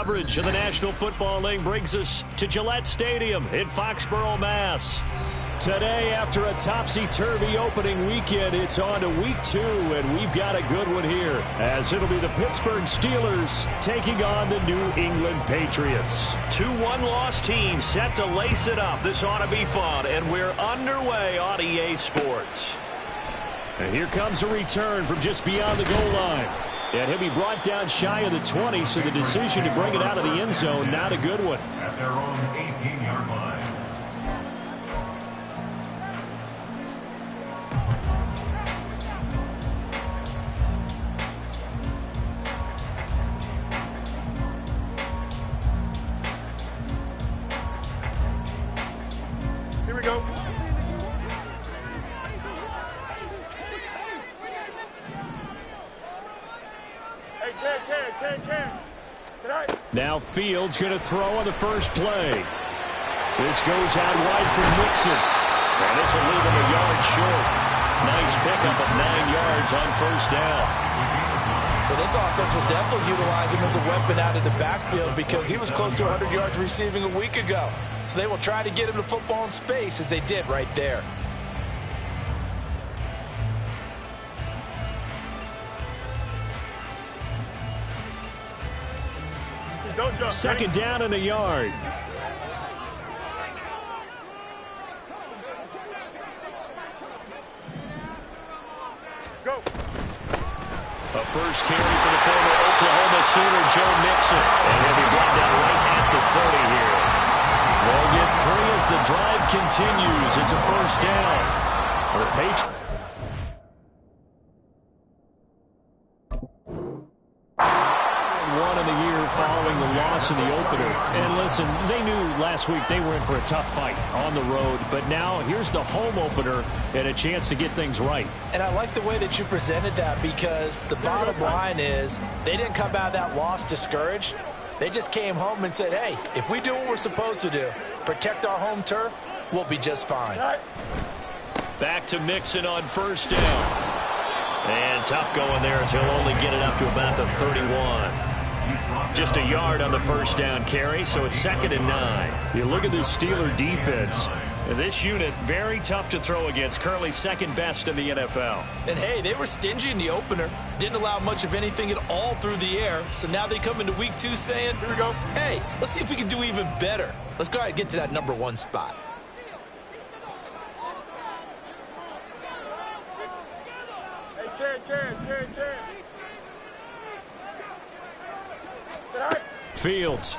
coverage of the National Football League brings us to Gillette Stadium in Foxborough, Mass. Today, after a topsy-turvy opening weekend, it's on to week 2, and we've got a good one here, as it'll be the Pittsburgh Steelers taking on the New England Patriots. 2 one-loss teams set to lace it up. This ought to be fun, and we're underway on EA Sports. And here comes a return from just beyond the goal line. And he'll be brought down shy of the 20, so the decision to bring it out of the end zone, not a good one. At their own 18-yard line. Here we go. Now Fields going to throw on the first play. This goes out wide for Mixon. And this will leave him a yard short. Nice pickup of 9 yards on first down. Well, this offense will definitely utilize him as a weapon out of the backfield because he was close to 100 yards receiving a week ago. So they will try to get him the football in space as they did right there. Second down and a yard. Go. A first carry for the former Oklahoma Sooner, Joe Mixon. And he'll be brought down right at the 30 here. They'll get 3 as the drive continues. It's a first down. The Patriots. One in the year following the loss in the opener. And listen, they knew last week they were in for a tough fight on the road. But now here's the home opener and a chance to get things right. And I like the way that you presented that because the bottom line is they didn't come out of that loss discouraged. They just came home and said, hey, if we do what we're supposed to do, protect our home turf, we'll be just fine. Back to Mixon on first down. And tough going there as he'll only get it up to about the 31. Just a yard on the first down carry, so it's 2nd and 9. You look at this Steeler defense. This unit, very tough to throw against, currently 2nd best in the NFL. And hey, they were stingy in the opener, didn't allow much of anything at all through the air, so now they come into week 2 saying, here we go. Hey, let's see if we can do even better. Let's go ahead and get to that number 1 spot. Fields.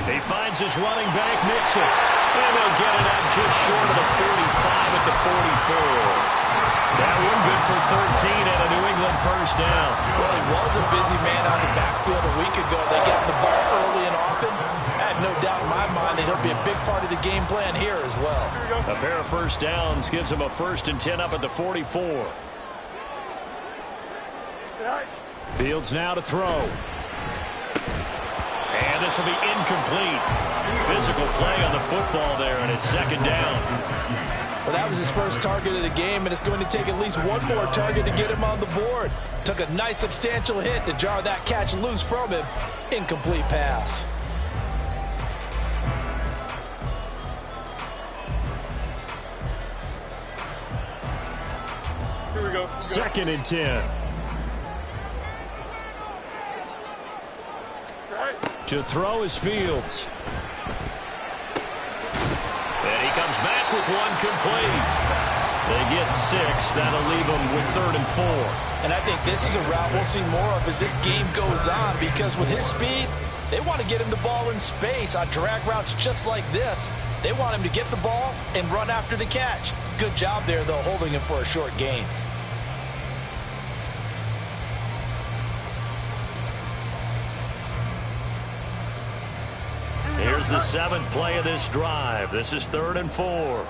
He finds his running back, Mixon. And they'll get it up just short of the 45 at the 44. That one good for 13 and a New England first down. Well, he was a busy man on the backfield a week ago. They got the ball early and often. I have no doubt in my mind that he'll be a big part of the game plan here as well. A pair of first downs gives him a 1st and 10 up at the 44. Fields now to throw. And this will be incomplete. Physical play on the football there, and it's 2nd down. Well, that was his first target of the game, and it's going to take at least one more target to get him on the board. Took a nice substantial hit to jar that catch loose from him. Incomplete pass. Here we go. 2nd and 10. To throw is Fields. And he comes back with one complete. They get 6. That'll leave them with 3rd and 4. And I think this is a route we'll see more of as this game goes on because with his speed, they want to get him the ball in space on drag routes just like this. They want him to get the ball and run after the catch. Good job there, though, holding him for a short gain. Here's the 7th play of this drive. This is 3rd and 4.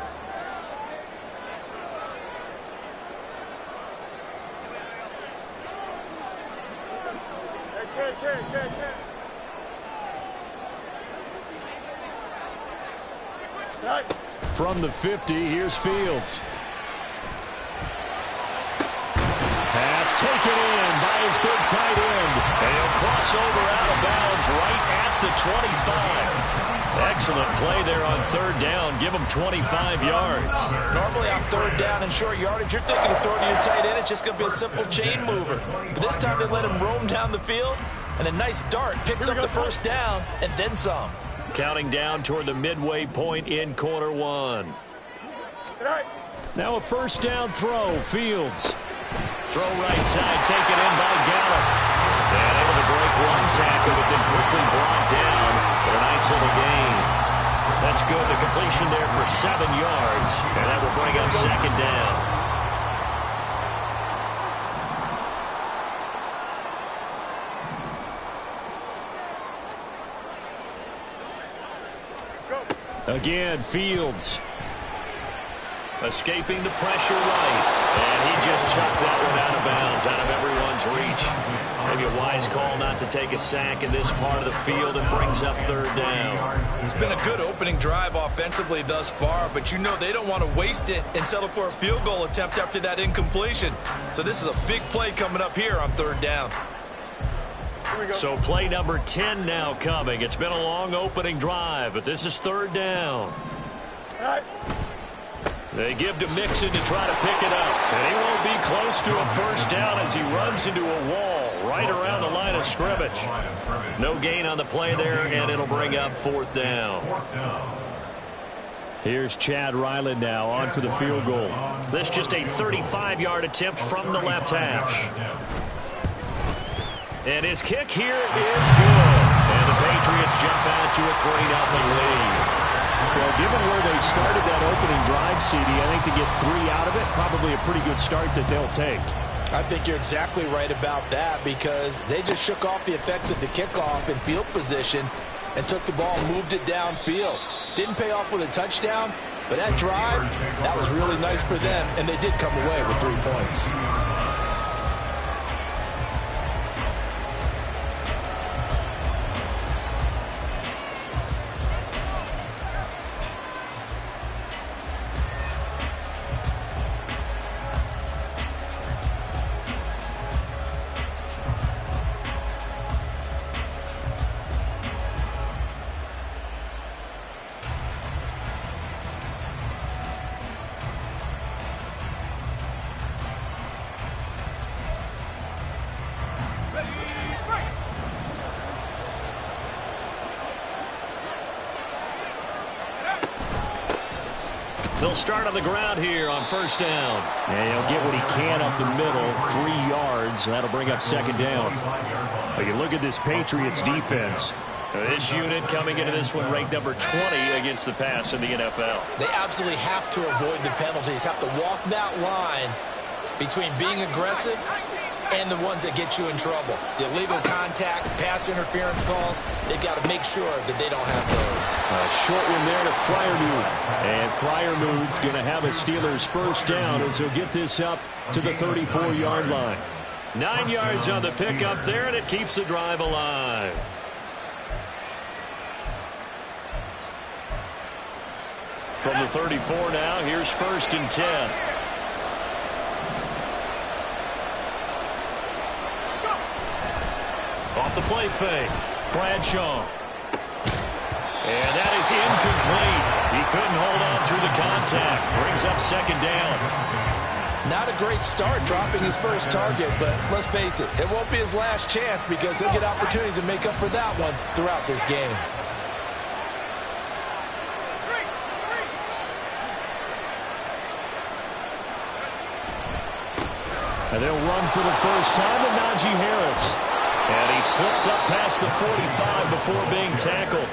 From the 50, here's Fields. Pass taken in by his big tight end. And he'll yards right at the 25. Excellent play there on third down. Give them 25 yards. Normally on third down and short yardage, you're thinking of throwing to your tight end. It's just going to be a simple chain mover. But this time they let him roam down the field, and a nice dart picks up the first down and then some. Counting down toward the midway point in quarter one. Now a first down throw. Fields. Throw right side, taken in by Gallup. And able to break one tackle, but then quickly brought down for a nice little gain. That's good. The completion there for 7 yards, and that will bring up second down. Again, Fields. Escaping the pressure right. And he just chucked that one out of bounds, out of everyone's reach. Maybe a wise call not to take a sack in this part of the field, and brings up third down. It's been a good opening drive offensively thus far, but you know they don't want to waste it and settle for a field goal attempt after that incompletion. So this is a big play coming up here on third down. So play number 10 now coming. It's been a long opening drive, but this is third down. They give to Mixon to try to pick it up. And he won't be close to a first down as he runs into a wall right around the line of scrimmage. No gain on the play there, and it'll bring up fourth down. Here's Chad Ryland now on for the field goal. This just a 35-yard attempt from the left hash. And his kick here is good. And the Patriots jump out to a 3-0 lead. Well, given where they started that opening drive, CD, I think to get 3 out of it, probably a pretty good start that they'll take. I think you're exactly right about that, because they just shook off the effects of the kickoff in field position and took the ball and moved it downfield. Didn't pay off with a touchdown, but that drive, that was really nice for them, and they did come away with 3 points. They'll start on the ground here on first down. And he'll get what he can up the middle, 3 yards. That'll bring up second down. But you look at this Patriots defense. This unit coming into this one ranked number 20 against the pass in the NFL. They absolutely have to avoid the penalties, have to walk that line between being aggressive and the ones that get you in trouble. The illegal contact, pass interference calls, they've got to make sure that they don't have those. A short one there to Freiermuth. And Freiermuth going to have a Steelers first down as he'll get this up to the 34-yard line. 9 yards on the pickup there, and it keeps the drive alive. From the 34 now, here's first and 10. Off the play fake. Bradshaw. And that is incomplete. He couldn't hold on through the contact. Brings up second down. Not a great start dropping his first target, but let's face it, it won't be his last chance, because he'll get opportunities to make up for that one throughout this game. And they'll run for the first time to Najee Harris. And he slips up past the 45 before being tackled.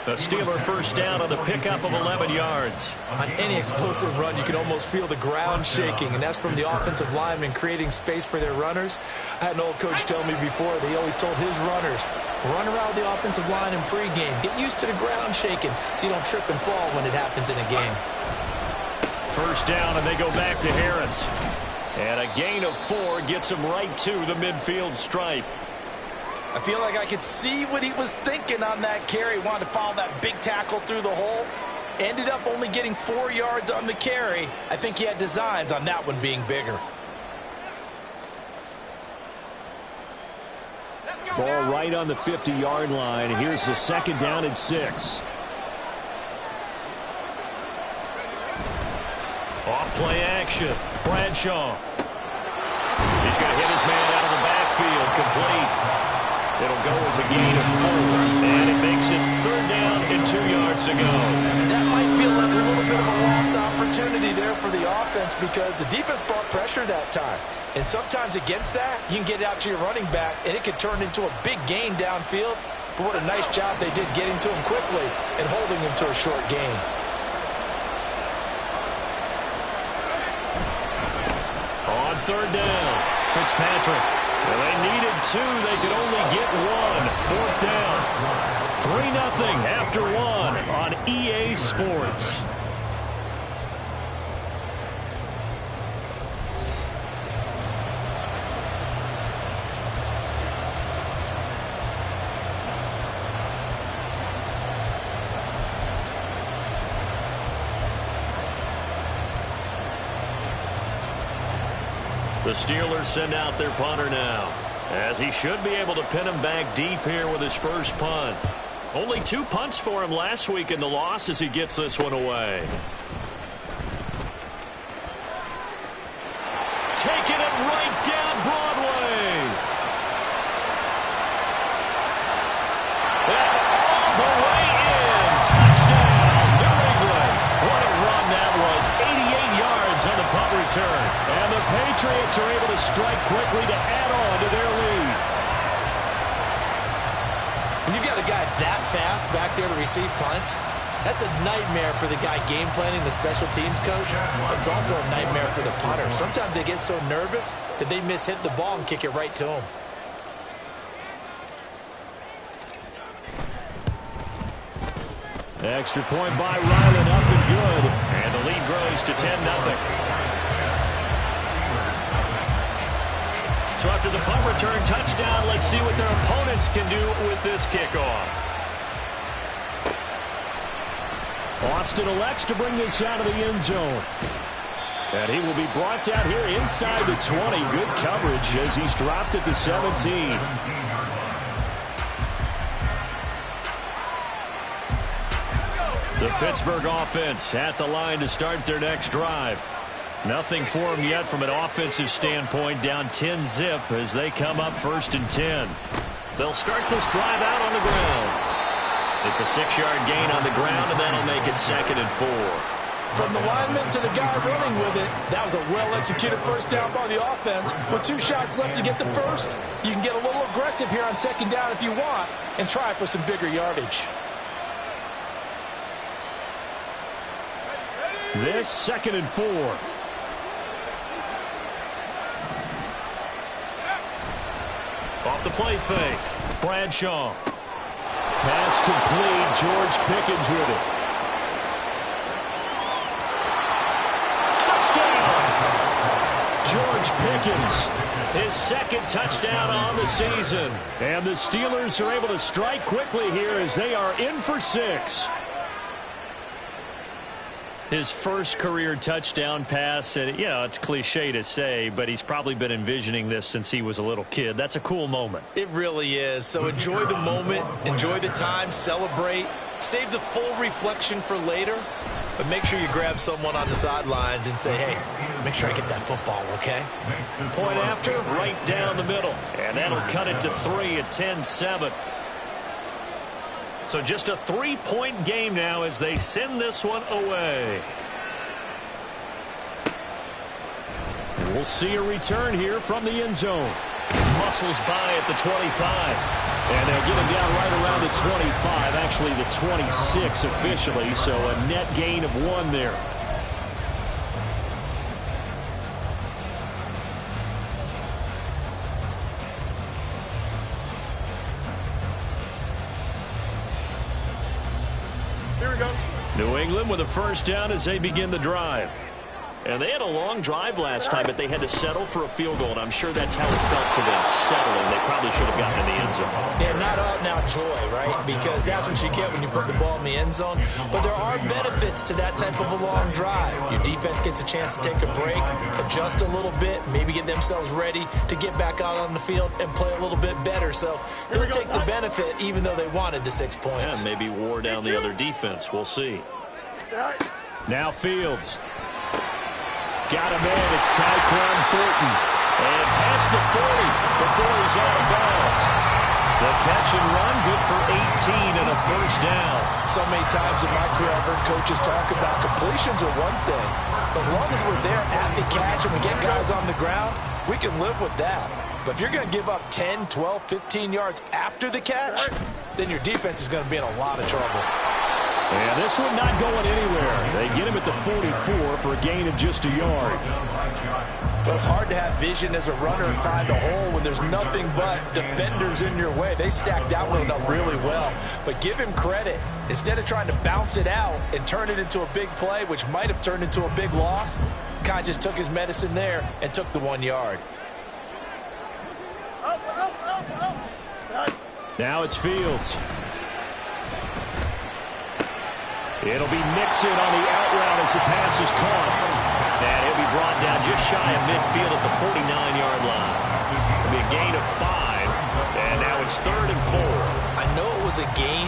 A Steeler first down on the pickup of 11 yards. On any explosive run, you can almost feel the ground shaking, and that's from the offensive linemen creating space for their runners. I had an old coach tell me before, they always told his runners, run around the offensive line in pregame. Get used to the ground shaking so you don't trip and fall when it happens in a game. First down, and they go back to Harris. And a gain of 4 gets him right to the midfield stripe. I feel like I could see what he was thinking on that carry. Wanted to follow that big tackle through the hole. Ended up only getting 4 yards on the carry. I think he had designs on that one being bigger. Ball right on the 50-yard line. Here's the 2nd down and 6. Off play action. Bradshaw. He's going to hit his man out of the backfield. Complete. It'll go as a gain of 4. And it makes it 3rd down and 2 yards to go. That might feel like a little bit of a lost opportunity there for the offense because the defense brought pressure that time. And sometimes against that, you can get it out to your running back, and it could turn into a big gain downfield. But what a nice job they did getting to him quickly and holding him to a short gain. On 3rd down, Fitzpatrick. Well, they needed 2. They could only get 1. 4th down. 3-0 after 1 on EA Sports. The Steelers send out their punter now, as he should be able to pin him back deep here with his first punt. Only 2 punts for him last week in the loss as he gets this one away. Taking it right down Broadway. And all the way in. Touchdown, New England. What a run that was. 88 yards on the punt return. And the Patriots are able to strike quickly to add on to their lead. When you got a guy that fast back there to receive punts, that's a nightmare for the guy game planning, the special teams coach. It's also a nightmare for the punter. Sometimes they get so nervous that they mishit the ball and kick it right to him. Extra point by Ryland, up and good. And the lead grows to 10-0. So after the punt return touchdown, let's see what their opponents can do with this kickoff. Austin elects to bring this out of the end zone. And he will be brought down here inside the 20. Good coverage as he's dropped at the 17. The Pittsburgh offense at the line to start their next drive. Nothing for them yet from an offensive standpoint, down 10-0 as they come up 1st and 10. They'll start this drive out on the ground. It's a 6-yard gain on the ground, and that'll make it 2nd and 4. From the lineman to the guy running with it, that was a well-executed first down by the offense. With 2 shots left to get the first, you can get a little aggressive here on 2nd down if you want and try for some bigger yardage. This 2nd and 4. Off the play fake. Bradshaw. Pass complete. George Pickens with it. Touchdown! George Pickens. His 2nd touchdown on the season. And the Steelers are able to strike quickly here as they are in for 6. His first career touchdown pass, and you know, it's cliche to say, but he's probably been envisioning this since he was a little kid. That's a cool moment. It really is. So enjoy the moment, enjoy the time, celebrate, save the full reflection for later, but make sure you grab someone on the sidelines and say, hey, make sure I get that football, okay? Point after, right down the middle, and that'll cut it to 3 at 10-7. So just a 3-point game now as they send this one away. We'll see a return here from the end zone. Muscles by at the 25. And they'll get him down right around the 25. Actually, the 26 officially, so a net gain of 1 there. New England with a first down as they begin the drive. And they had a long drive last time, but they had to settle for a field goal, and I'm sure that's how it felt to them, settling. They probably should have gotten in the end zone. Yeah, not up now. joy, right? Because that's what you get when you put the ball in the end zone. But there are benefits to that type of a long drive. Your defense gets a chance to take a break, adjust a little bit, maybe get themselves ready to get back out on the field and play a little bit better. So they'll take the benefit even though they wanted the 6 points. And maybe wore down the other defense. We'll see. Now Fields. Got him in. It's Tyquan Thornton. And past the 40 before he's out of bounds. The catch and run, good for 18 and a first down. So many times in my career I've heard coaches talk about completions are one thing. As long as we're there at the catch and we get guys on the ground, we can live with that. But if you're going to give up 10, 12, 15 yards after the catch, then your defense is going to be in a lot of trouble. And this one not going anywhere. They get him at the 44 for a gain of just a yard. But it's hard to have vision as a runner and find a hole when there's nothing but defenders in your way. They stacked out with it really well. But give him credit. Instead of trying to bounce it out and turn it into a big play, which might have turned into a big loss, kind of just took his medicine there and took the 1 yard. Now it's Fields. It'll be Mixon on the out route as the pass is caught. And he'll be brought down just shy of midfield at the 49-yard line. It'll be a gain of 5. And now it's 3rd and 4. I know it was a gain,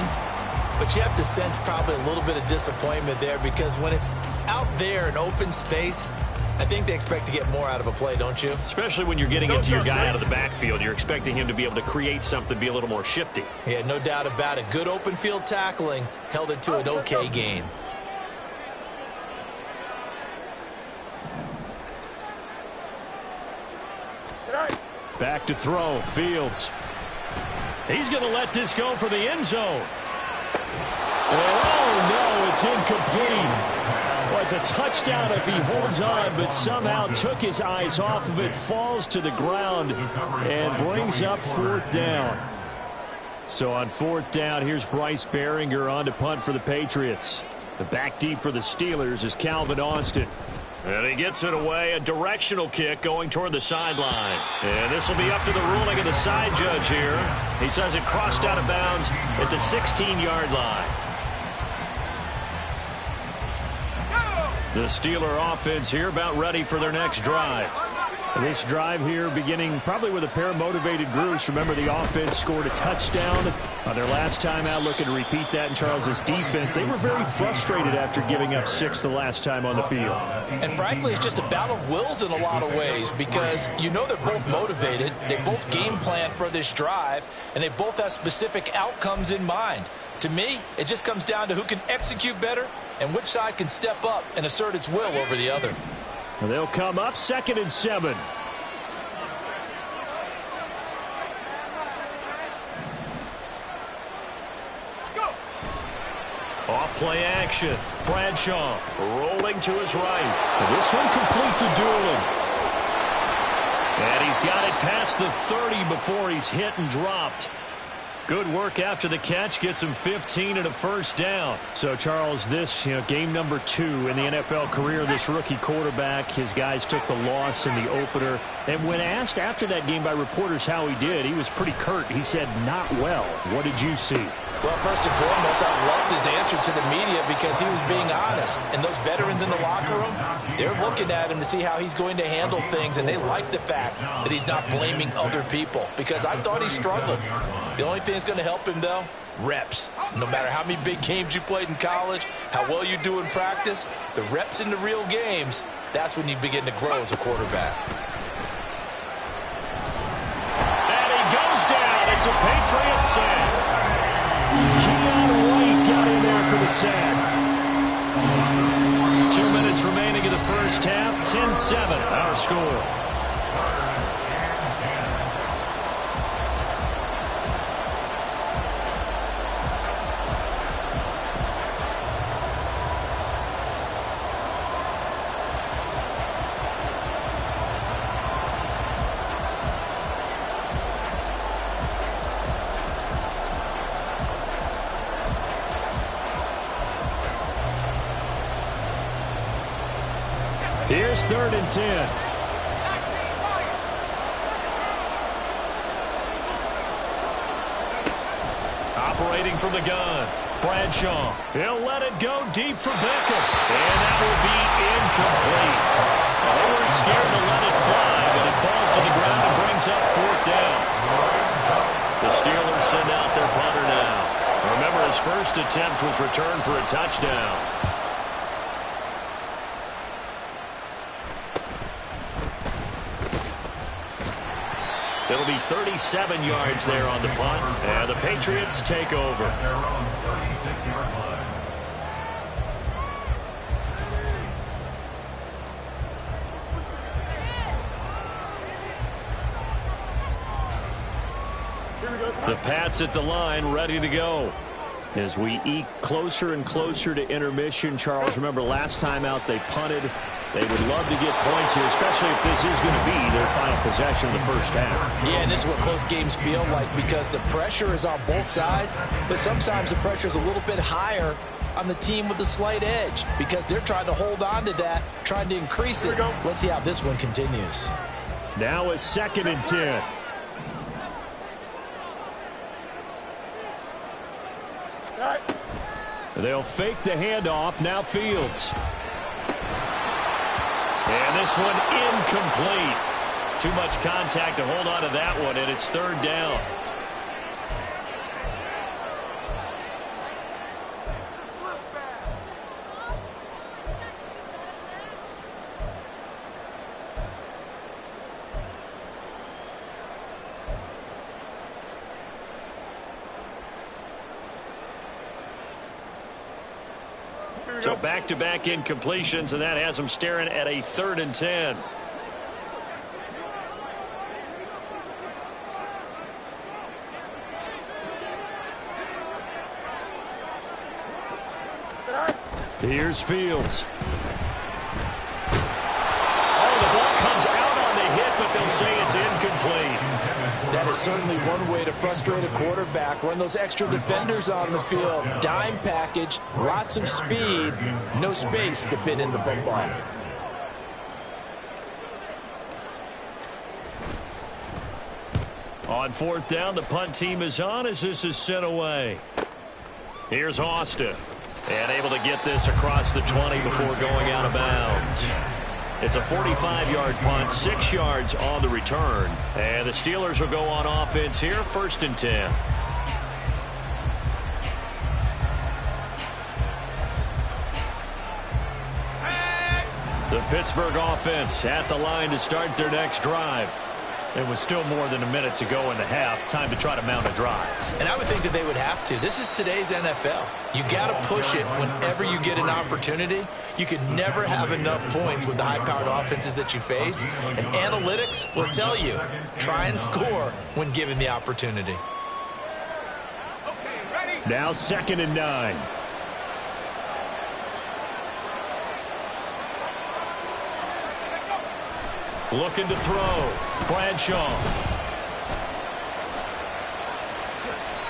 but you have to sense probably a little bit of disappointment there because when it's out there in open space, I think they expect to get more out of a play, don't you? Especially when you're getting into your guy out of the backfield. You're expecting him to be able to create something, be a little more shifty. Yeah, no doubt about it. Good open field tackling held it to an okay gain. Back to throw. Fields. He's going to let this go for the end zone. Oh, no, it's incomplete. Well, it's a touchdown if he holds on, but somehow took his eyes off of it, falls to the ground, and brings up 4th down. So on 4th down, here's Bryce Behringer on to punt for the Patriots. The back deep for the Steelers is Calvin Austin. And he gets it away, a directional kick going toward the sideline. And this will be up to the ruling of the side judge here. He says it crossed out of bounds at the 16-yard line. The Steeler offense here about ready for their next drive. This drive here beginning probably with a pair of motivated groups. Remember, the offense scored a touchdown on their last time out, looking to repeat that in Charles's defense. They were very frustrated after giving up 6 the last time on the field. And frankly, it's just a battle of wills in a lot of ways because you know they're both motivated. They both game plan for this drive, and they both have specific outcomes in mind. To me, it just comes down to who can execute better and which side can step up and assert its will over the other. They'll come up 2nd and 7. Off play action. Bradshaw rolling to his right. And this one complete to Doolin. And he's got it past the 30 before he's hit and dropped. Good work after the catch, gets him 15 and a first down. So, Charles, this, game number 2 in the NFL career, this rookie quarterback, his guys took the loss in the opener. And when asked after that game by reporters how he did, he was pretty curt. He said, not well. What did you see? Well, first and foremost, I loved his answer to the media because he was being honest. And those veterans in the locker room, they're looking at him to see how he's going to handle things. And they like the fact that he's not blaming other people because I thought he struggled. The only thing that's going to help him, though, reps. No matter how many big games you played in college, how well you do in practice, the reps in the real games, that's when you begin to grow as a quarterback. And he goes down. It's a Patriot sack. Keon White got in there for the sack. 2 minutes remaining in the first half. 10-7, our score. Here's 3rd and 10. Operating from the gun. Bradshaw. He'll let it go deep for Beckham. And that will be incomplete. They weren't scared to let it fly, but it falls to the ground and brings up 4th down. The Steelers send out their punter now. Remember, his first attempt was returned for a touchdown. It'll be 37 yards there on the punt, and the Patriots take over. At their own 36-yard line. The Pats at the line, ready to go. As we eke closer and closer to intermission, Charles, remember last time out they punted. They would love to get points here, especially if this is going to be their final possession of the first half. Yeah, and this is what close games feel like because the pressure is on both sides, but sometimes the pressure is a little bit higher on the team with the slight edge because they're trying to hold on to that, trying to increase it. Let's see how this one continues. Now a 2nd and 10. They'll fake the handoff. Now Fields. And this one incomplete. Too much contact to hold on to that one, and it's 3rd down. So back-to-back incompletions, and that has them staring at a 3rd and 10. Here's Fields. Oh, the ball comes out on the hit, but they'll say it's incomplete. That is certainly one way to frustrate a quarterback. Run those extra defenders on the field. Dime package, lots of speed, no space to fit in the football. On 4th down, the punt team is on as this is sent away. Here's Austin. And able to get this across the 20 before going out of bounds. It's a 45-yard punt, 6 yards on the return. And the Steelers will go on offense here, 1st and 10. The Pittsburgh offense at the line to start their next drive. It was still more than a minute to go in the half. Time to try to mount a drive. And I would think that they would have to. This is today's NFL. You got to push it whenever you get an opportunity. You can never have enough points with the high-powered offenses that you face. And analytics will tell you, try and score when given the opportunity. Now 2nd and 9. Looking to throw. Bradshaw.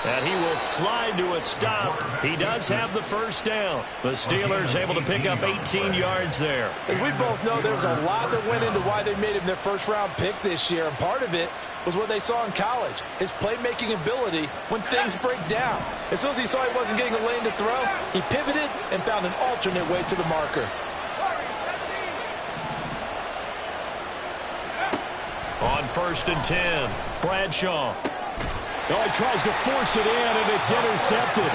And he will slide to a stop. He does have the 1st down. The Steelers able to pick up 18 yards there. As we both know, there was a lot that went into why they made him their first-round pick this year. And part of it was what they saw in college, his playmaking ability when things break down. As soon as he saw he wasn't getting a lane to throw, he pivoted and found an alternate way to the marker. On 1st and 10, Bradshaw. Oh, he tries to force it in, and it's intercepted.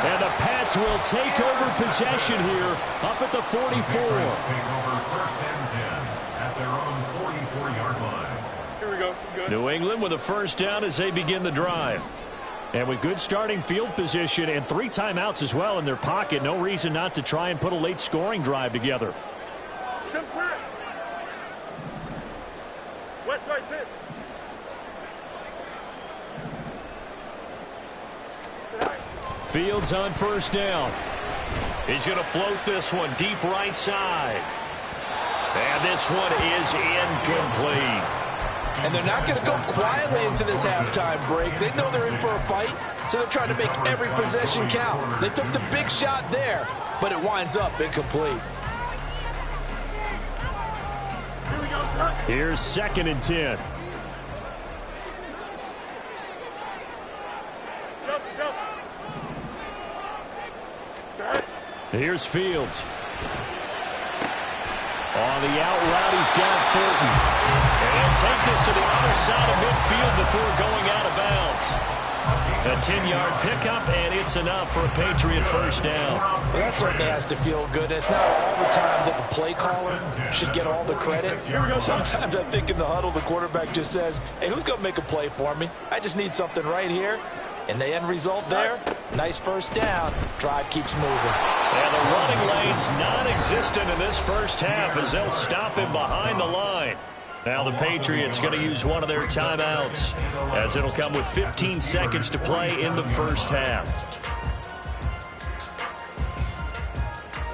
And the Pats will take over possession here up at the 44. Take over 1st and 10 at their own 44-yard line. Here we go. Good. New England with a 1st down as they begin the drive. And with good starting field position and 3 timeouts as well in their pocket, no reason not to try and put a late scoring drive together. Jump square. West side fit. Fields on 1st down. He's going to float this one deep right side. And this one is incomplete. And they're not going to go quietly into this halftime break. They know they're in for a fight, so they're trying to make every possession count. They took the big shot there, but it winds up incomplete. Here's 2nd and 10. Here's Fields. On the out route, he's got Fulton. And take this to the other side of midfield before going out of bounds. A 10-yard pickup, and it's enough for a Patriot first down. Well, that certainly has to feel good. It's not all the time that the play caller should get all the credit. Sometimes I think in the huddle, the quarterback just says, hey, who's going to make a play for me? I just need something right here. And the end result there, nice first down. Drive keeps moving. And the running lane's non-existent in this first half as they'll stop him behind the line. Now the Patriots going to use one of their timeouts as it'll come with 15 seconds to play in the first half.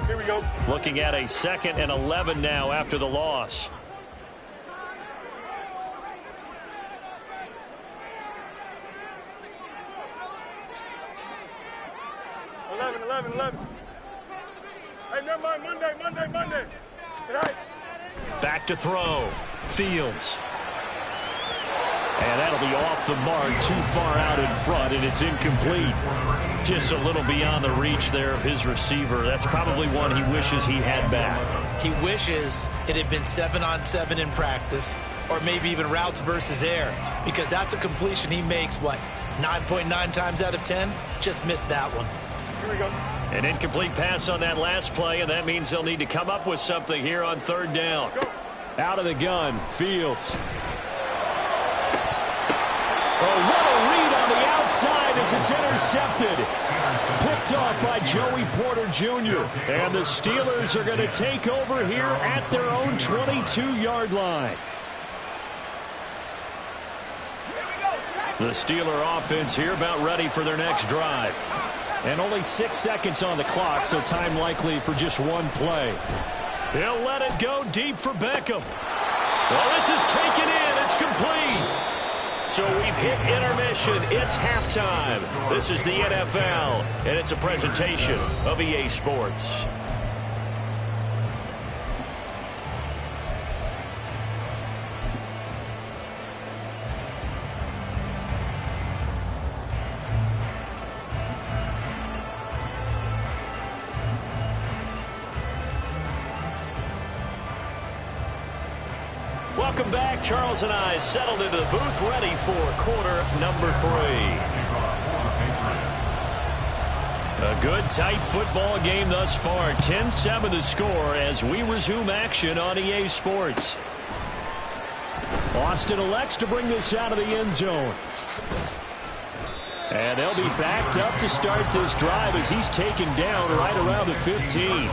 Here we go. Looking at a 2nd and 11 now after the loss. 11. Hey, never mind. Monday. Tonight. Back to throw. Fields. And that'll be off the mark, too far out in front, and it's incomplete. Just a little beyond the reach there of his receiver. That's probably one he wishes he had back. He wishes it had been 7-on-7 in practice, or maybe even routes versus air, because that's a completion he makes, 9.9 times out of 10? Just missed that one. Here we go. An incomplete pass on that last play, and that means they'll need to come up with something here on 3rd down. Go. Out of the gun, Fields. Oh, what a read on the outside as it's intercepted. Picked off by Joey Porter Jr. And the Steelers are going to take over here at their own 22-yard line. The Steeler offense here about ready for their next drive. And only 6 seconds on the clock, so time likely for just one play. He'll let it go deep for Beckham. Well, this is taken in. It's complete. So we've hit intermission. It's halftime. This is the NFL, and it's a presentation of EA Sports. Welcome back. Charles and I settled into the booth, ready for quarter number 3. A good, tight football game thus far. 10-7 the score as we resume action on EA Sports. Austin elects to bring this out of the end zone. And they'll be backed up to start this drive as he's taken down right around the 15.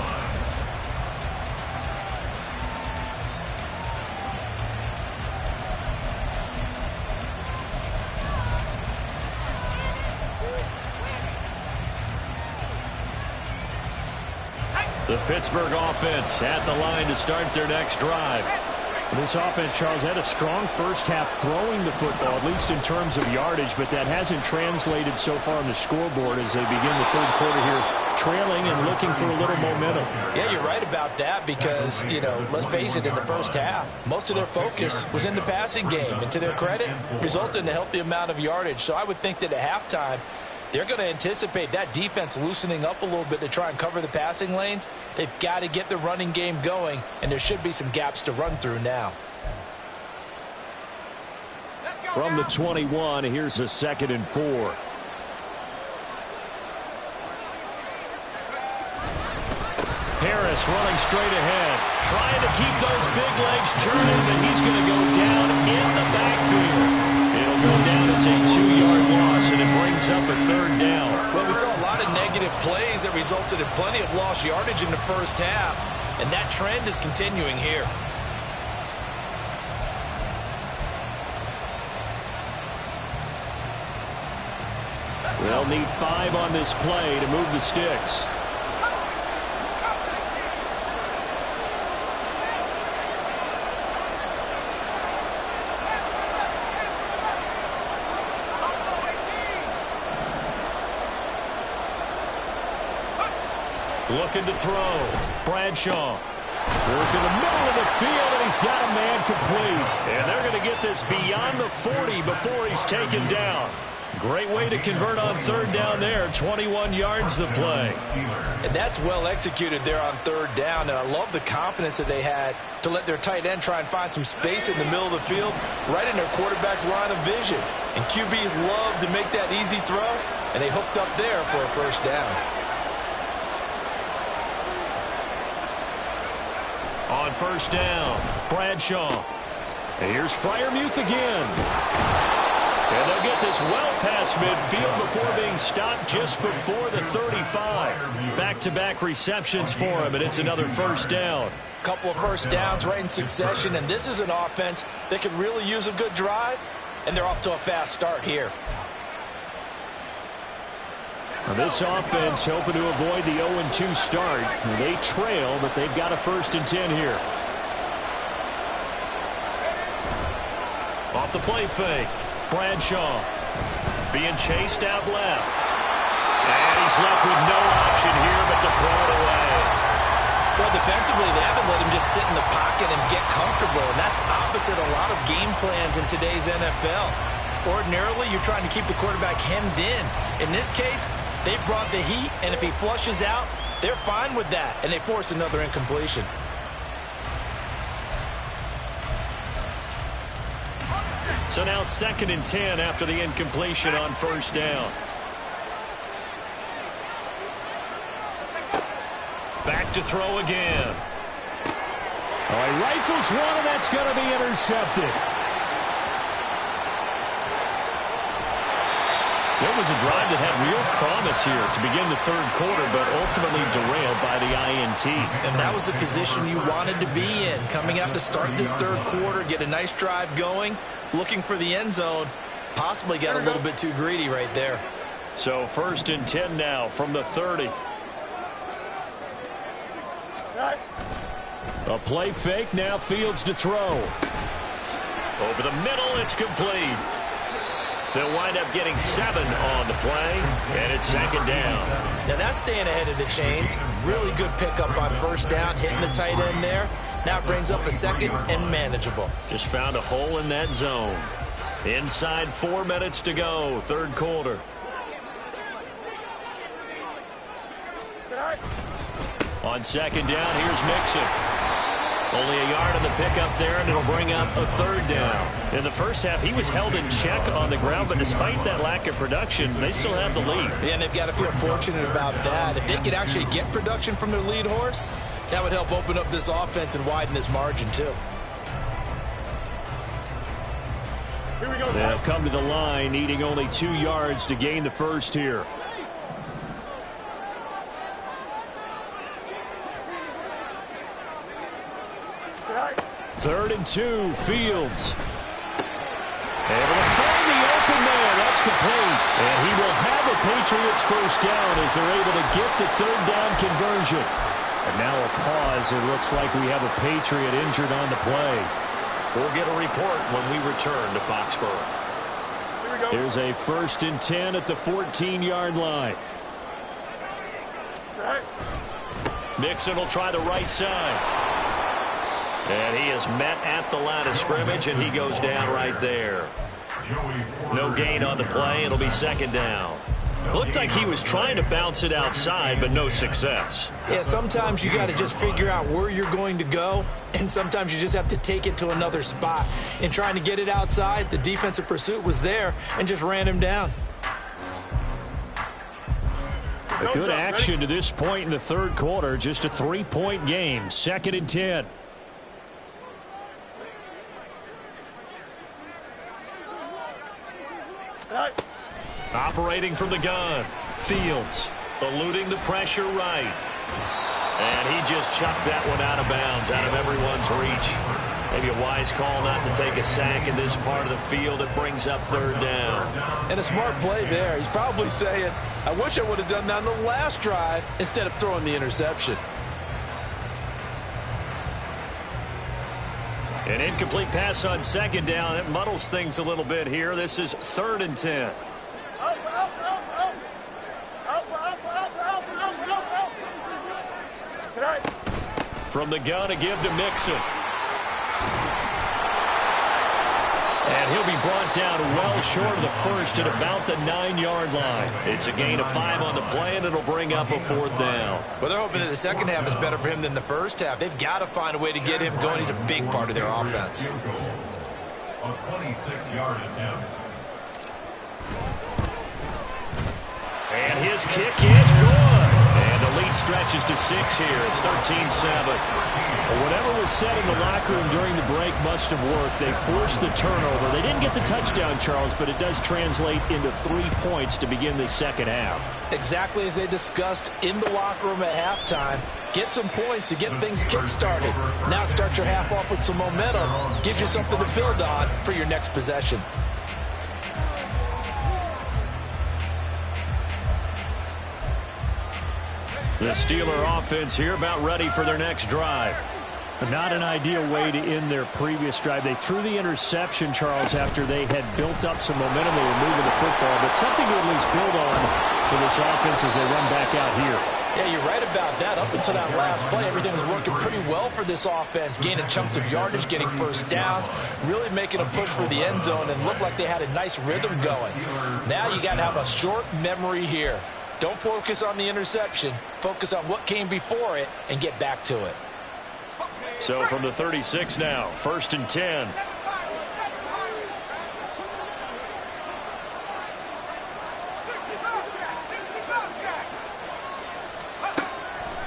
The Pittsburgh offense at the line to start their next drive. This offense, Charles, had a strong first half throwing the football, at least in terms of yardage, but that hasn't translated so far on the scoreboard as they begin the third quarter here, trailing and looking for a little momentum. Yeah, you're right about that because, let's face it, in the first half, most of their focus was in the passing game, and to their credit, resulted in a healthy amount of yardage. So I would think that at halftime, they're going to anticipate that defense loosening up a little bit to try and cover the passing lanes. They've got to get the running game going, and there should be some gaps to run through now. From the 21, here's a 2nd and 4. Harris running straight ahead, trying to keep those big legs churning, but he's going to go down in the backfield. It'll go down as a 2-yard loss, and it brings up a 3rd down. Well, we saw a lot of negative plays that resulted in plenty of lost yardage in the first half, and that trend is continuing here. They'll need 5 on this play to move the sticks. Looking to throw. Bradshaw. Work in the middle of the field, and he's got a man complete. And they're going to get this beyond the 40 before he's taken down. Great way to convert on third down there. 21 yards the play. And that's well executed there on third down. And I love the confidence that they had to let their tight end try and find some space in the middle of the field, right in their quarterback's line of vision. And QBs love to make that easy throw, and they hooked up there for a first down. On first down, Bradshaw. And here's Freiermuth again. And they'll get this well past midfield before being stopped just before the 35. Back-to-back receptions for him, and it's another first down. Couple of first downs right in succession, and this is an offense that could really use a good drive, and they're off to a fast start here. Now this offense hoping to avoid the 0-2 start. They trail, but they've got a 1st and 10 here. Off the play fake. Bradshaw being chased out left. And he's left with no option here but to throw it away. Well, defensively, they haven't let him just sit in the pocket and get comfortable, and that's opposite a lot of game plans in today's NFL. Ordinarily, you're trying to keep the quarterback hemmed in. In this case, they brought the heat, and if he flushes out, they're fine with that, and they force another incompletion. So now 2nd and 10 after the incompletion on first down. Back to throw again. Oh, he rifles one, and that's going to be intercepted. So it was a drive that had real promise here to begin the third quarter, but ultimately derailed by the INT. And that was the position you wanted to be in, coming out to start this third quarter, get a nice drive going, looking for the end zone. Possibly got a little bit too greedy right there. So 1st and 10 now from the 30. A play fake, now Fields to throw. Over the middle, it's complete. They'll wind up getting 7 on the play, and it's 2nd down. Now that's staying ahead of the chains. Really good pickup on first down, hitting the tight end there. Now it brings up a 2nd and manageable. Just found a hole in that zone. Inside 4 minutes to go, third quarter. On 2nd down, here's Mixon. Only a yard on the pickup there, and it'll bring up a 3rd down. In the first half, he was held in check on the ground, but despite that lack of production, they still have the lead. Yeah, and they've got to feel fortunate about that. If they could actually get production from their lead horse, that would help open up this offense and widen this margin, too. Here we go. They'll come to the line, needing only 2 yards to gain the first here. Third and 2, Fields. Able to find the open man. That's complete. And he will have a Patriots first down as they're able to get the 3rd down conversion. And now a pause. It looks like we have a Patriot injured on the play. We'll get a report when we return to Foxborough. Here we go. Here's a 1st and 10 at the 14-yard line. Mixon will try the right side. And he is met at the line of scrimmage, and he goes down right there. No gain on the play. It'll be 2nd down. Looked like he was trying to bounce it outside, but no success. Yeah, sometimes you got to just figure out where you're going to go, and sometimes you just have to take it to another spot. In trying to get it outside, the defensive pursuit was there and just ran him down. A good action to this point in the third quarter. Just a 3-point game. 2nd and 10. Operating from the gun. Fields eluding the pressure right. And he just chucked that one out of bounds, out of everyone's reach. Maybe a wise call not to take a sack in this part of the field. It brings up 3rd down. And a smart play there. He's probably saying, I wish I would have done that on the last drive instead of throwing the interception. An incomplete pass on 2nd down. It muddles things a little bit here. This is 3rd and 10. From the gun, a give to Mixon. And he'll be brought down well short of the first at about the 9-yard line. It's a gain of 5 on the play, and it'll bring up a 4th down. Well, they're hoping that the second half is better for him than the first half. They've got to find a way to get him going. He's a big part of their offense. A 26-yard attempt. And his kick is good. And the lead stretches to 6 here. It's 13-7. Well, whatever was said in the locker room during the break must have worked. They forced the turnover. They didn't get the touchdown, Charles, but it does translate into 3 points to begin this second half. Exactly as they discussed in the locker room at halftime. Get some points to get things kick-started. Now start your half off with some momentum. Gives you something to build on for your next possession. The Steeler offense here about ready for their next drive. Not an ideal way to end their previous drive. They threw the interception, Charles, after they had built up some momentum. They were moving the football, but something to at least build on for this offense as they run back out here. Yeah, you're right about that. Up until that last play, everything was working pretty well for this offense. Gaining chunks of yardage, getting first downs, really making a push for the end zone, and looked like they had a nice rhythm going. Now you got to have a short memory here. Don't focus on the interception. Focus on what came before it and get back to it. So from the 36 now, 1st and 10.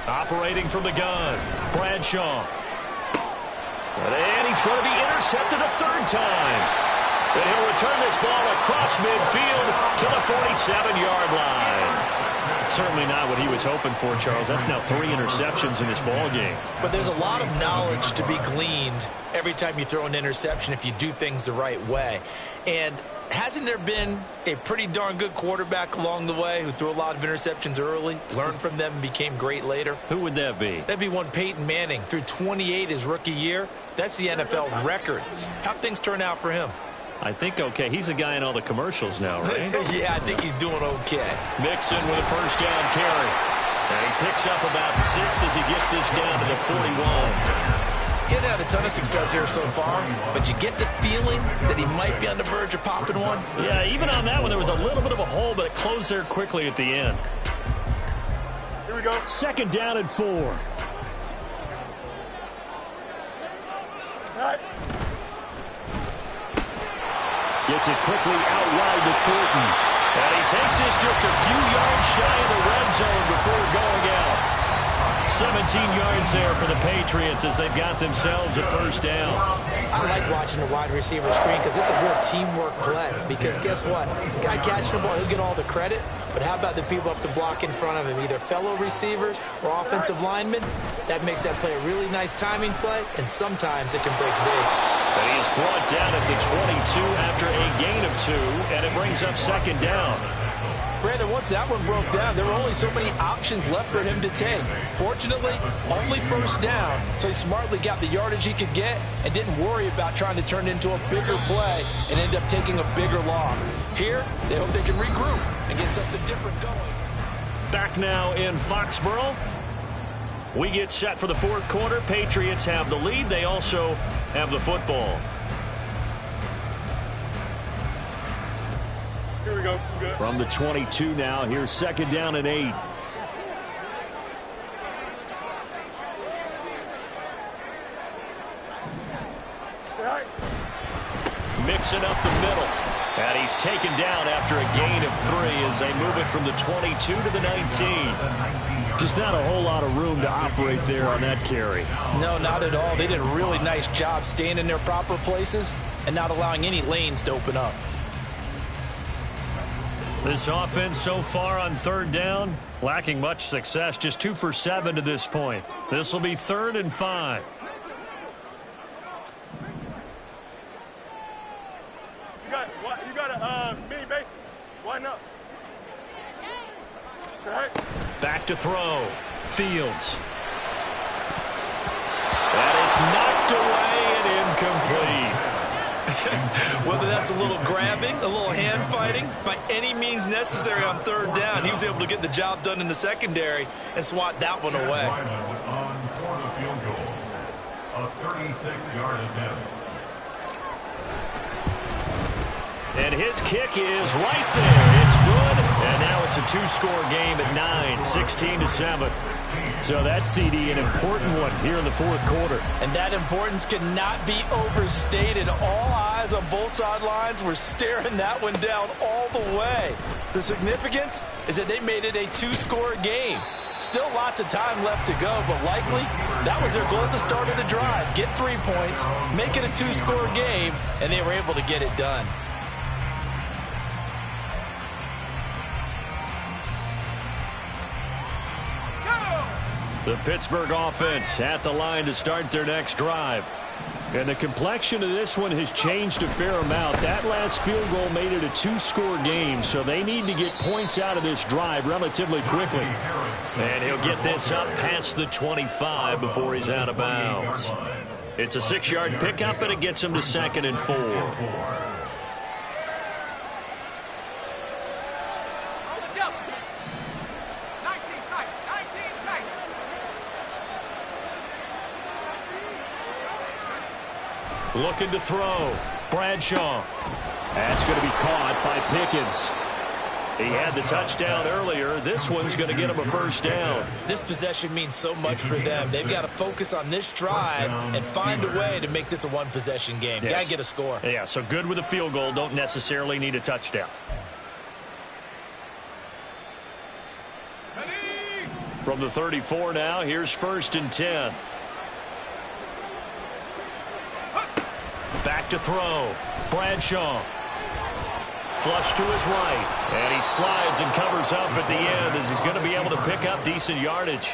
Operating from the gun, Bradshaw. And he's going to be intercepted a 3rd time. And he'll return this ball across midfield to the 47-yard line. Certainly not what he was hoping for, Charles. That's now 3 interceptions in this ball game. But there's a lot of knowledge to be gleaned every time you throw an interception if you do things the right way. And hasn't there been a pretty darn good quarterback along the way who threw a lot of interceptions early, learned from them, and became great later? Who would that be? That'd be one Peyton Manning. Threw 28 his rookie year. That's the NFL record. How'd things turn out for him? I think okay. He's a guy in all the commercials now, right? Yeah, I think he's doing okay. Mixon with a 1st down carry. And he picks up about 6 as he gets this down to the 41. He had a ton of success here so far, but you get the feeling that he might be on the verge of popping one. Yeah, even on that one, there was a little bit of a hole, but it closed there quickly at the end. Here we go. 2nd down and 4. All right. Gets it quickly out wide to Thornton. And he takes this just a few yards shy of the red zone before going out. 17 yards there for the Patriots as they've got themselves a 1st down. I like watching the wide receiver screen because it's a real teamwork play. Because guess what? The guy catching the ball, he'll get all the credit. But how about the people up to block in front of him, either fellow receivers or offensive linemen? That makes that play a really nice timing play, and sometimes it can break big. And he is brought down at the 22 after a gain of 2, and it brings up 2nd down. Brandon, once that one broke down, there were only so many options left for him to take. Fortunately, only 1st down, so he smartly got the yardage he could get and didn't worry about trying to turn it into a bigger play and end up taking a bigger loss. Here, they hope they can regroup and get something different going. Back now in Foxborough. We get set for the 4th quarter. Patriots have the lead. They also have the football. Here we go. Good. From the 22 now, here's 2nd down and 8. All right. Mixing up the middle. And he's taken down after a gain of 3 as they move it from the 22 to the 19. Just not a whole lot of room to operate there on that carry. No, not at all. They did a really nice job staying in their proper places and not allowing any lanes to open up. This offense so far on 3rd down, lacking much success, just 2 for 7 to this point. This will be 3rd and 5. You got a mini base. Why not? All right. Back to throw. Fields. And it's knocked away and incomplete. Whether that's a little grabbing, a little hand fighting, by any means necessary on 3rd down, he was able to get the job done in the secondary and swat that one away. On for the field goal. A 36-yard attempt. And his kick is right there. It's good. And now it's a two-score game at 9, 16-7. So that's, CD, an important one here in the fourth quarter. And that importance cannot be overstated. All eyes on both sidelines were staring that one down all the way. The significance is that they made it a two-score game. Still lots of time left to go, but likely that was their goal at the start of the drive. Get 3 points, make it a two-score game, and they were able to get it done. The Pittsburgh offense at the line to start their next drive. And the complexion of this one has changed a fair amount. That last field goal made it a two-score game, so they need to get points out of this drive relatively quickly. And he'll get this up past the 25 before he's out of bounds. It's a 6-yard pickup, and it gets him to 2nd and 4. Looking to throw. Bradshaw. That's going to be caught by Pickens. He had the touchdown earlier. This one's going to get him a first down. This possession means so much for them. They've got to focus on this drive and find a way to make this a one-possession game. Yes. Got to get a score. Yeah, so good with a field goal. Don't necessarily need a touchdown. From the 34 now, here's 1st and 10. Back to throw. Bradshaw. Flush to his right. And he slides and covers up at the end as he's going to be able to pick up decent yardage.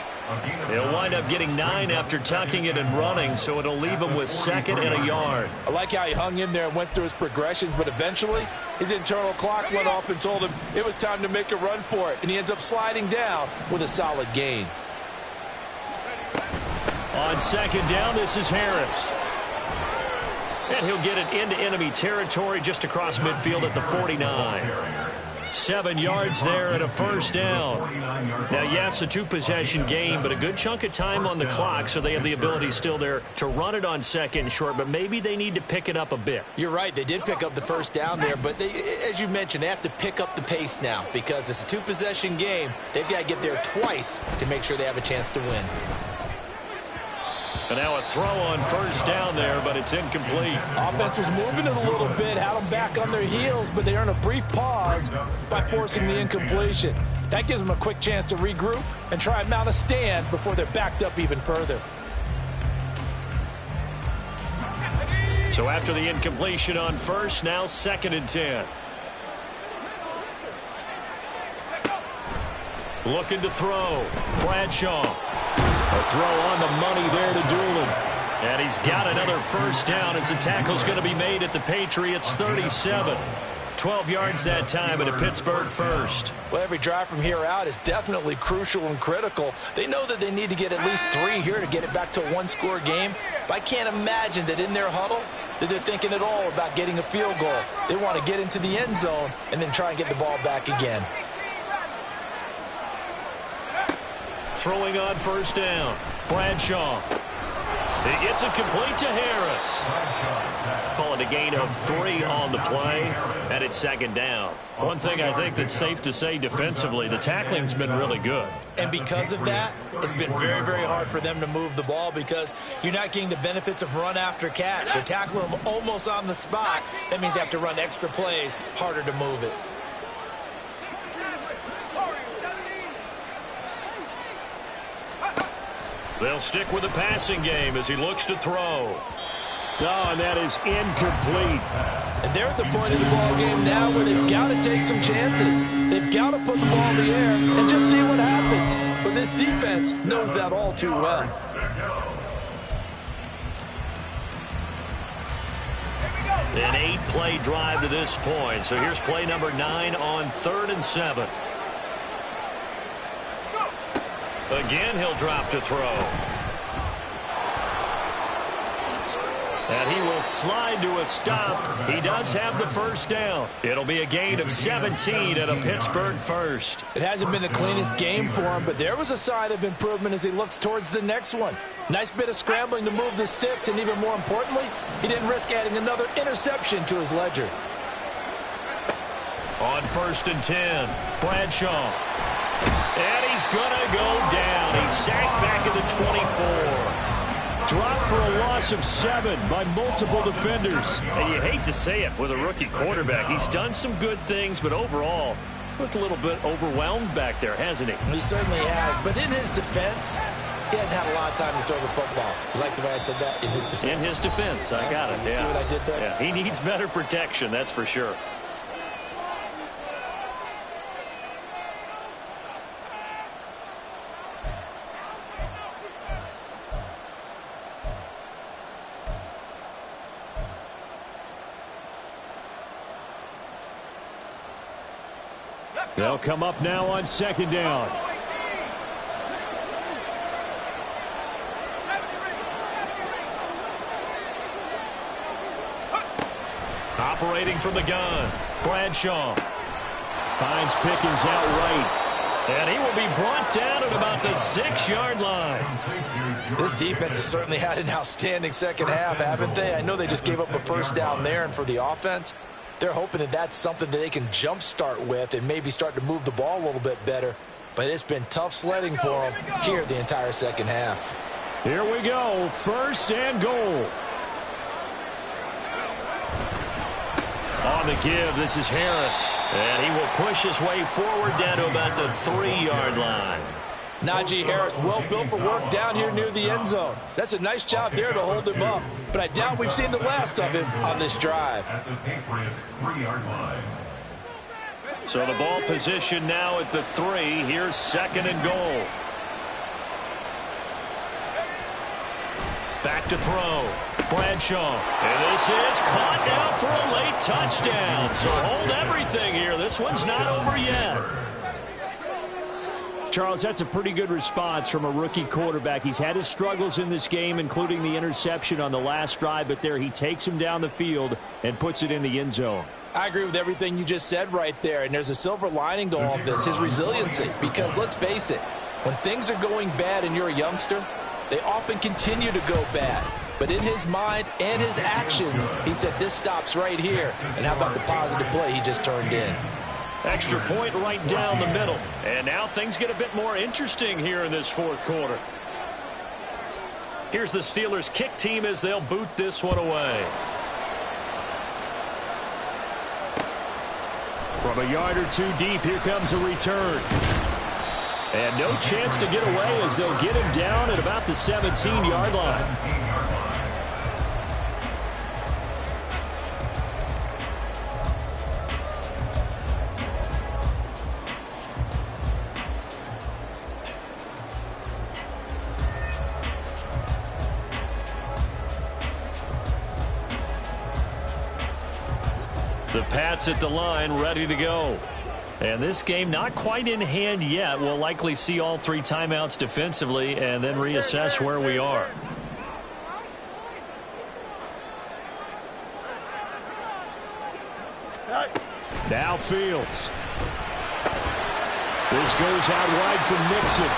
He'll wind up getting 9 after tucking it and running, so it'll leave him with 2nd and a yard. I like how he hung in there and went through his progressions, but eventually his internal clock went off and told him it was time to make a run for it, and he ends up sliding down with a solid gain. On 2nd down, this is Harris. And he'll get it into enemy territory just across midfield at the 49. 7 yards there and a first down. Now, yes, a two-possession game, but a good chunk of time on the clock, so they have the ability still there to run it on 2nd and short, but maybe they need to pick it up a bit. You're right. They did pick up the first down there, but they, as you mentioned, they have to pick up the pace now because it's a two-possession game. They've got to get there twice to make sure they have a chance to win. And now a throw on first down there, but it's incomplete. Offense was moving it a little bit, had them back on their heels, but they earn a brief pause by forcing the incompletion. That gives them a quick chance to regroup and try and mount a stand before they're backed up even further. So after the incompletion on first, now 2nd and 10. Looking to throw. Bradshaw. A throw on the money there to Doolin. And he's got another first down as the tackle's going to be made at the Patriots' 37. 12 yards that time and a Pittsburgh first. Well, every drive from here out is definitely crucial and critical. They know that they need to get at least 3 here to get it back to a one-score game. But I can't imagine that in their huddle that they're thinking at all about getting a field goal. They want to get into the end zone and then try and get the ball back again. Throwing on first down. Bradshaw. He gets it complete to Harris. Call it a gain of 3 on the play, and it's 2nd down. One thing I think that's safe to say defensively, the tackling's been really good. And because of that, it's been very, very hard for them to move the ball because you're not getting the benefits of run after catch. You're tackling them almost on the spot. That means you have to run extra plays, harder to move it. They'll stick with the passing game as he looks to throw. Oh, and that is incomplete. And they're at the point of the ball game now where they've got to take some chances. They've got to put the ball in the air and just see what happens. But this defense knows that all too well. An 8-play drive to this point. So here's play number 9 on 3rd and 7. Again, he'll drop to throw. And he will slide to a stop. He does have the first down. It'll be a gain of 17 and a Pittsburgh first. It hasn't been the cleanest game for him, but there was a sign of improvement as he looks towards the next one. Nice bit of scrambling to move the sticks, and even more importantly, he didn't risk adding another interception to his ledger. On 1st and 10, Bradshaw. And he's going to go down. He's sacked back at the 24. Dropped for a loss of 7 by multiple defenders. And you hate to say it with a rookie quarterback. He's done some good things, but overall, looked a little bit overwhelmed back there, hasn't he? He certainly has. But in his defense, he hadn't had a lot of time to throw the football. You like the way I said that? In his defense. In his defense. I got it. You see what I did there? Yeah, he needs better protection, that's for sure. They'll come up now on 2nd down. Operating from the gun, Bradshaw. Finds Pickens out right. And he will be brought down at about the 6-yard line. This defense has certainly had an outstanding second half, haven't they? I know they just gave up a first down there, and for the offense, they're hoping that that's something that they can jumpstart with and maybe start to move the ball a little bit better. But it's been tough sledding for them here the entire second half. Here we go, 1st and goal. On the give, this is Harris. And he will push his way forward down to about the 3-yard line. Najee Harris, well built for work down here near the end zone. That's a nice job there to hold him up. But I doubt we've seen the last of him on this drive. At the Patriots' 3-yard line. So the ball position now at the 3. Here's 2nd and goal. Back to throw. Bradshaw. And this is caught now for a late touchdown. So hold everything here. This one's not over yet. Charles, that's a pretty good response from a rookie quarterback. He's had his struggles in this game, including the interception on the last drive, but there he takes him down the field and puts it in the end zone. I agree with everything you just said right there, and there's a silver lining to all of this, his resiliency. Because let's face it, when things are going bad and you're a youngster, they often continue to go bad. But in his mind and his actions, he said this stops right here. And how about the positive play he just turned in? Extra point right down the middle. And now things get a bit more interesting here in this 4th quarter. Here's the Steelers' kick team as they'll boot this one away. From a yard or 2 deep, here comes a return. And no chance to get away as they'll get him down at about the 17-yard line. The Pats at the line, ready to go. And this game not quite in hand yet. We'll likely see all 3 timeouts defensively and then reassess where we are. Now Fields. This goes out wide from Mixon.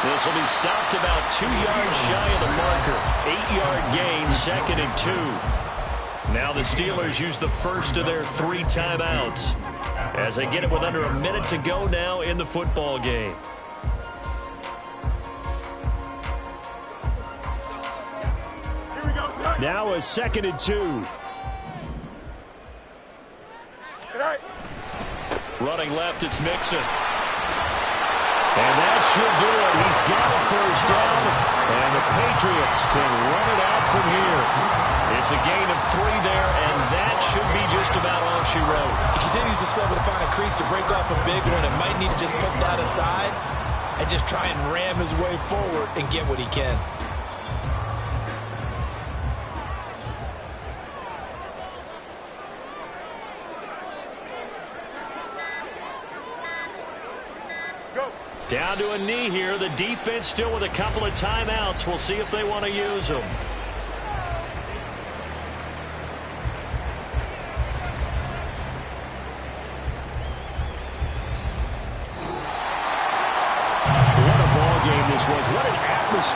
This will be stopped about 2 yards shy of the marker. 8-yard gain, 2nd and 2. Now the Steelers use the first of their 3 timeouts as they get it with under a minute to go now in the football game. Now a 2nd and 2. Running left, it's Mixon. And that should do it. He's got a first down, and the Patriots can run it out from here. It's a gain of 3 there, and that should be just about all she wrote. He continues to struggle to find a crease to break off a big one and might need to just put that aside and just try and ram his way forward and get what he can. Down to a knee here. The defense still with a couple of timeouts. We'll see if they want to use them. What a ball game this was. What an atmosphere.